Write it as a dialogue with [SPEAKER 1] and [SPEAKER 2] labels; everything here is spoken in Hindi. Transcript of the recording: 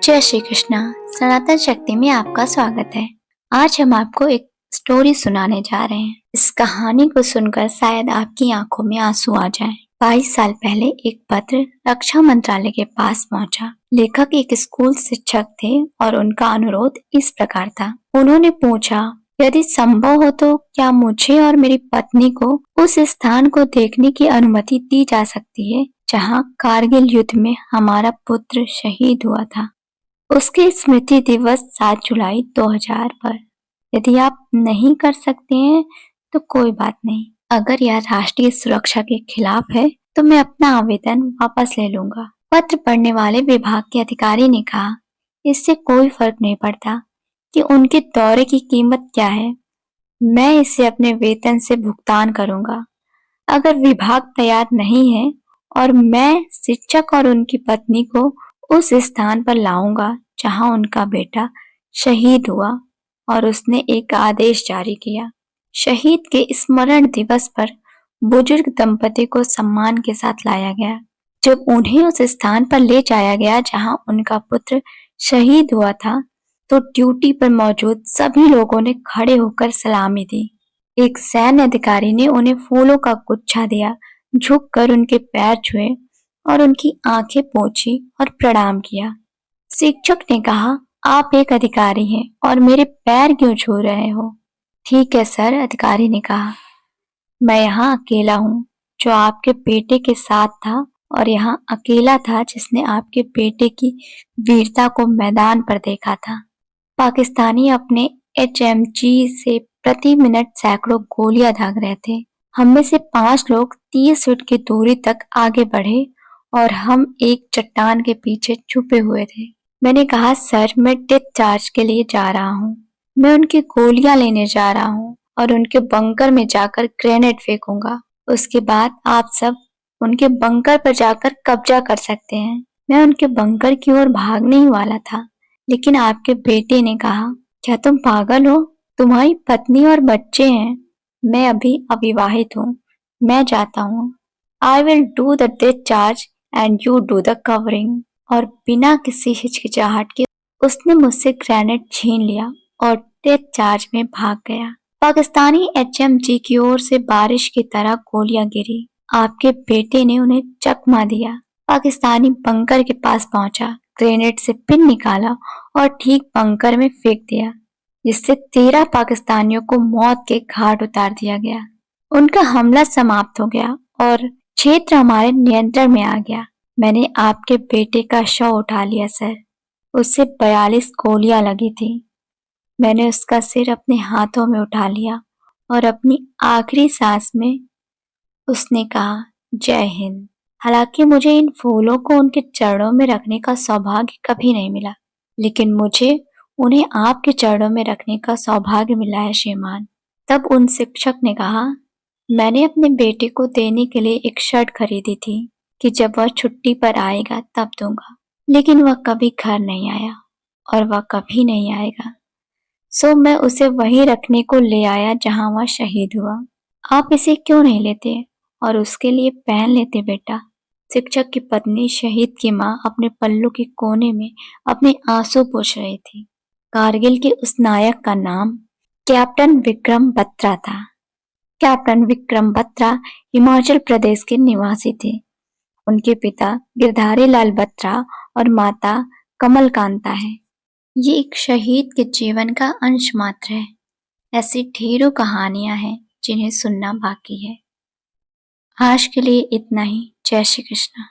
[SPEAKER 1] जय श्री कृष्णा। सनातन शक्ति में आपका स्वागत है। आज हम आपको एक स्टोरी सुनाने जा रहे हैं। इस कहानी को सुनकर शायद आपकी आंखों में आंसू आ जाएं। 22 साल पहले एक पत्र रक्षा मंत्रालय के पास पहुंचा। लेखक एक स्कूल शिक्षक थे और उनका अनुरोध इस प्रकार था। उन्होंने पूछा, यदि संभव हो तो क्या मुझे और मेरी पत्नी को उस स्थान को देखने की अनुमति दी जा सकती है जहाँ कारगिल युद्ध में हमारा पुत्र शहीद हुआ था। उसके स्मृति दिवस 7 जुलाई 2000 पर। यदि आप नहीं कर सकते हैं तो कोई बात नहीं। अगर यह राष्ट्रीय सुरक्षा के खिलाफ है तो मैं अपना आवेदन वापस ले लूंगा। पत्र पढ़ने वाले विभाग के अधिकारी ने कहा, इससे कोई फर्क नहीं पड़ता कि उनके दौरे की कीमत क्या है। मैं इसे अपने वेतन से भुगतान करूंगा। अगर विभाग तैयार नहीं है और मैं शिक्षक और उनकी पत्नी को उस स्थान पर लाऊंगा जहां उनका बेटा शहीद हुआ और उसने एक आदेश जारी किया। शहीद के स्मरण दिवस पर बुजुर्ग दंपति को सम्मान के साथ लाया गया। जब उन्हें उस स्थान पर ले जाया गया जहां उनका पुत्र शहीद हुआ था तो ड्यूटी पर मौजूद सभी लोगों ने खड़े होकर सलामी दी। एक सैन्य अधिकारी ने उन्हें फूलों का गुच्छा दिया, झुककर उनके पैर छुए और उनकी आंखें पोंछी और प्रणाम किया। शिक्षक ने कहा, आप एक अधिकारी हैं और मेरे पैर क्यों छू रहे हो? ठीक है सर, अधिकारी ने कहा, मैं यहाँ अकेला हूँ जो आपके बेटे के साथ था और यहाँ अकेला था जिसने आपके बेटे की वीरता को मैदान पर देखा था। पाकिस्तानी अपने HMG से प्रति मिनट सैकड़ों गोलियां दाग रहे थे। हम में से 5 लोग 30 फीट की दूरी तक आगे बढ़े और हम एक चट्टान के पीछे छुपे हुए थे। मैंने कहा, सर मैं डेथ चार्ज के लिए जा रहा हूँ। मैं उनकी गोलियां लेने जा रहा हूँ और उनके बंकर में जाकर ग्रेनेड फेंकूंगा। उसके बाद आप सब उनके बंकर पर जाकर कब्जा कर सकते हैं। मैं उनके बंकर की ओर भागने ही वाला था, लेकिन आपके बेटे ने कहा, क्या तुम पागल हो? तुम्हारी पत्नी और बच्चे हैं। मैं अभी अविवाहित हूँ। मैं जाता हूँ। I will do the death charge and you do the covering. और बिना किसी हिचकिचाहट के उसने मुझसे ग्रेनेड छीन लिया और डेथ चार्ज में भाग गया। पाकिस्तानी HMG की ओर से बारिश की तरह गोलियां गिरी। आपके बेटे ने उन्हें चकमा दिया। पाकिस्तानी बंकर के पास पहुंचा, ग्रेनेड से पिन निकाला और ठीक बंकर में फेंक दिया, जिससे 13 पाकिस्तानियों को मौत के घाट उतार दिया गया। उनका हमला समाप्त हो गया और क्षेत्र हमारे नियंत्रण में आ गया। मैंने आपके बेटे का शव उठा लिया सर। उससे 42 गोलियां लगी थी। मैंने उसका सिर अपने हाथों में उठा लिया और अपनी आखिरी सांस में उसने कहा, जय हिंद। हालांकि मुझे इन फूलों को उनके चरणों में रखने का सौभाग्य कभी नहीं मिला, लेकिन मुझे उन्हें आपके चरणों में रखने का सौभाग्य मिला है श्रीमान। तब उन शिक्षक ने कहा, मैंने अपने बेटे को देने के लिए एक शर्ट खरीदी थी कि जब वह छुट्टी पर आएगा तब दूंगा, लेकिन वह कभी घर नहीं आया और वह कभी नहीं आएगा। सो मैं उसे वहीं रखने को ले आया जहां वह शहीद हुआ। आप इसे क्यों नहीं लेते और उसके लिए पहन लेते बेटा? शिक्षक की पत्नी, शहीद की माँ, अपने पल्लू के कोने में अपने आंसू पोंछ रही थी। कारगिल के उस नायक का नाम कैप्टन विक्रम बत्रा था। कैप्टन विक्रम बत्रा हिमाचल प्रदेश के निवासी थे। उनके पिता गिरधारी लाल बत्रा और माता कमल कांता है। ये एक शहीद के जीवन का अंश मात्र है। ऐसी ढेरों कहानियां हैं जिन्हें सुनना बाकी है। आज के लिए इतना ही। जय श्री कृष्ण।